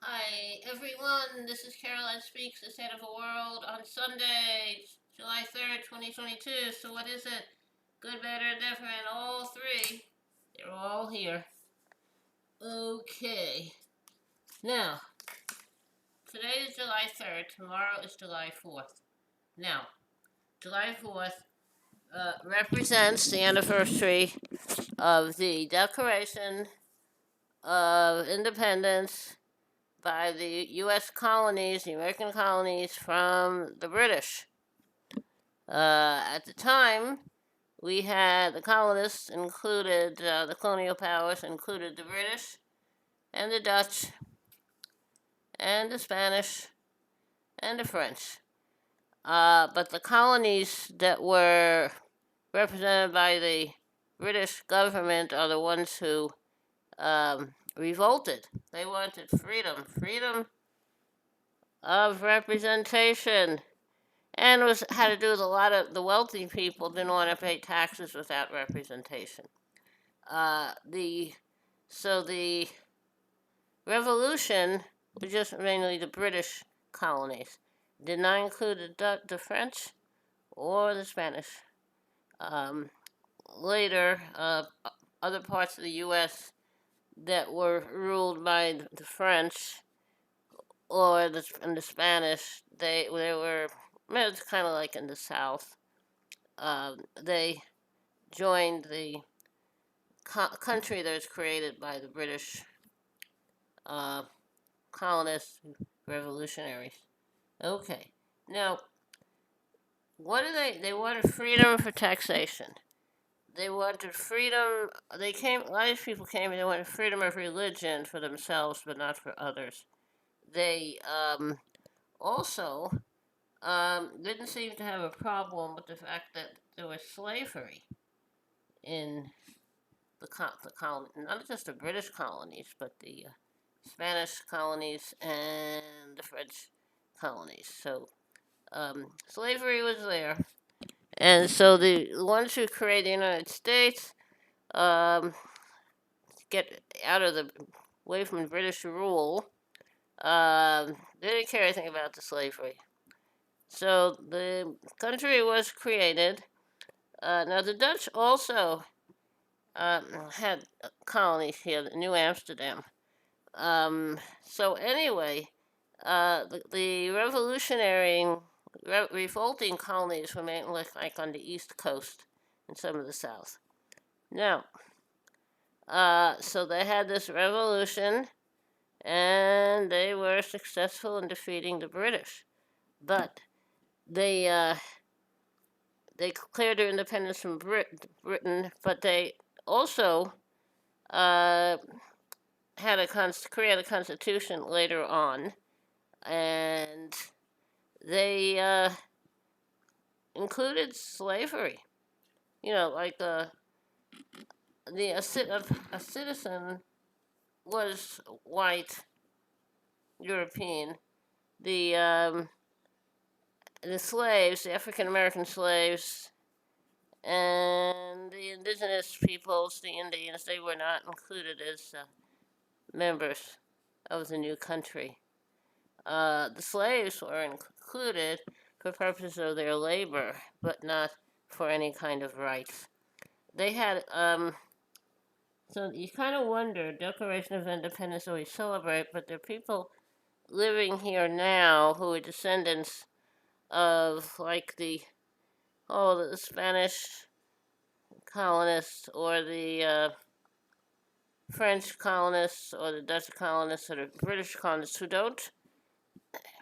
Hi, everyone. This is Caroline Speaks, the State of the World on Sunday, July 3rd, 2022. So, what is it? Good, better, different, all three. They're all here. Okay. Now, today is July 3rd. Tomorrow is July 4th. Now, July 4th represents the anniversary of the Declaration of Independence by the U.S. colonies, the American colonies, from the British. At the time, we had the colonists included, the colonial powers included the British and the Dutch and the Spanish and the French. But the colonies that were represented by the British government are the ones who revolted. They wanted freedom, freedom of representation. And it was had to do with a lot of the wealthy people didn't want to pay taxes without representation. The so the revolution was just mainly the British colonies, did not include the French or the Spanish. Um, Later, other parts of the U.S. that were ruled by the French or the Spanish, they were, it's kind of like in the South. They joined the country that was created by the British uh, colonists, revolutionaries. Okay, now what do they? They wanted freedom for taxation. They wanted freedom. They came. A lot of people came and they wanted freedom of religion for themselves, but not for others. They also didn't seem to have a problem with the fact that there was slavery in the colony, not just the British colonies, but the Spanish colonies and the French colonies. So slavery was there, and so the ones who created the United States um, get out of the away from British rule. They didn't care anything about the slavery. So the country was created. Now the Dutch also had colonies here, New Amsterdam. So anyway, the revolutionary, revolting colonies were made like on the east coast and some of the south. Now, so they had this revolution, and they were successful in defeating the British, but they declared their independence from Britain, but they also uh, had create a constitution later on, and they included slavery. You know, like a citizen was white European. The the slaves, the African American slaves, and the indigenous peoples, the Indians, they were not included as members of the new country. The slaves were included for purposes of their labor, but not for any kind of rights. They had so you kind of wonder, Declaration of Independence that we celebrate, but there are people living here now who are descendants of like the Spanish colonists or the French colonists or the Dutch colonists or the British colonists who don't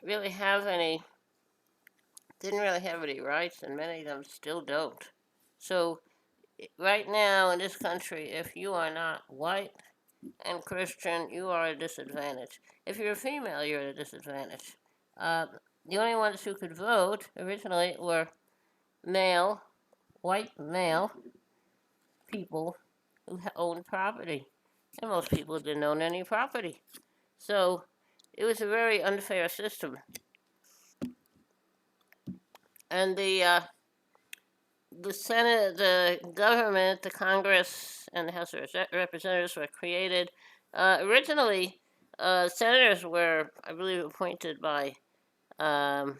really have any, didn't really have any rights, and many of them still don't. So right now in this country, if you are not white and Christian, you are at a disadvantage. If you're a female, you're at a disadvantage. Uh, the only ones who could vote originally were male, white male people who owned property, and most people didn't own any property. So it was a very unfair system, and the Senate, the government, the Congress, and the House of Representatives were created originally. senators were, I believe, appointed by um,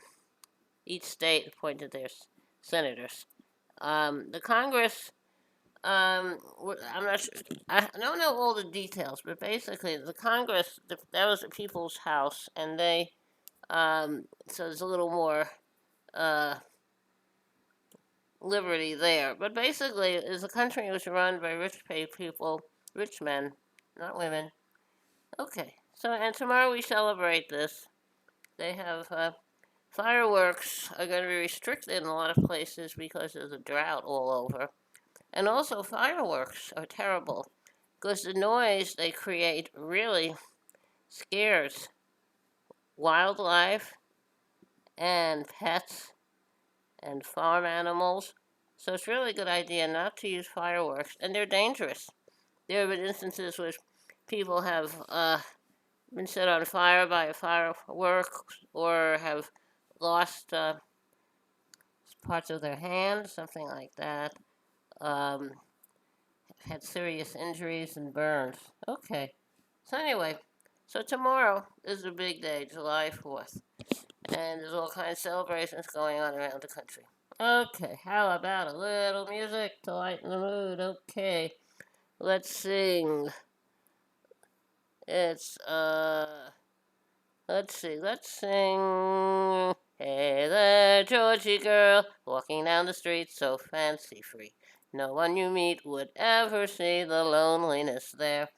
each state appointed their senators. The Congress, I'm not sure, I don't know all the details, but basically the Congress, that was the people's house, and they, so there's a little more uh, liberty there. But basically, is the country was run by rich people, rich men, not women. Okay, so and tomorrow we celebrate this. They have fireworks are going to be restricted in a lot of places because of the drought all over. And also, fireworks are terrible because the noise they create really scares wildlife and pets and farm animals. So it's really a good idea not to use fireworks, and they're dangerous. There have been instances where people have been set on fire by a firework or have lost parts of their hand, something like that. Um, had serious injuries and burns. Okay. So anyway, so tomorrow is a big day, July 4th, and there's all kinds of celebrations going on around the country. Okay, how about a little music to lighten the mood? Okay, let's sing. It's let's see, let's sing. Hey there, Georgie girl, walking down the street so fancy free. No one you meet would ever see the loneliness there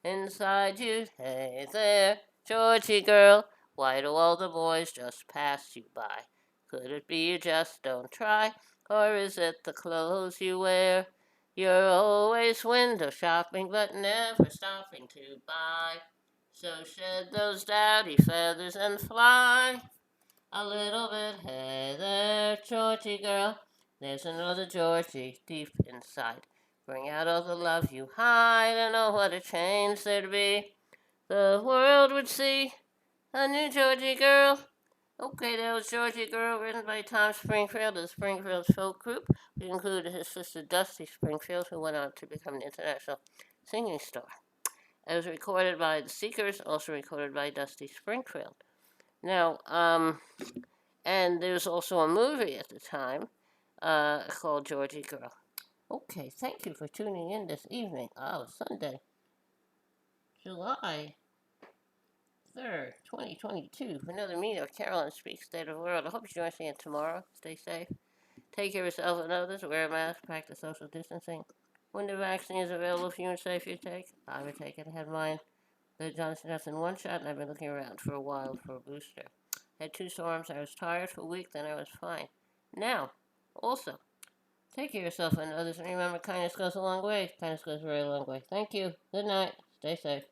inside you. Hey there, Georgie girl, why do all the boys just pass you by? Could it be you just don't try, or is it the clothes you wear? You're always window shopping, but never stopping to buy. So shed those dowdy feathers and fly a little bit. Hey there, Georgie girl. There's another Georgie deep inside. Bring out all the love you hide, and oh, what a change there'd be. The world would see a new Georgie girl. Okay, that was Georgie Girl, written by Tom Springfield of the Springfield Folk Group. We included his sister Dusty Springfield, who went on to become an international singing star. It was recorded by the Seekers, also recorded by Dusty Springfield. Now, and there was also a movie at the time called Georgie Girl. Okay, thank you for tuning in this evening. Oh, Sunday, July 3rd, 2022, for another meeting of Carolyn Speaks State of the World. I hope you join us again tomorrow. Stay safe. Take care of yourself and others. Wear a mask. Practice social distancing. When the vaccine is available for you and safe, you take. I would take it. I had mine, the Johnson Johnson one shot, and I've been looking around for a while for a booster. Had 2 storms. I was tired for a week, then I was fine. Now, also, take care of yourself and others, and remember, kindness goes a long way. Kindness goes a very long way. Thank you. Good night. Stay safe.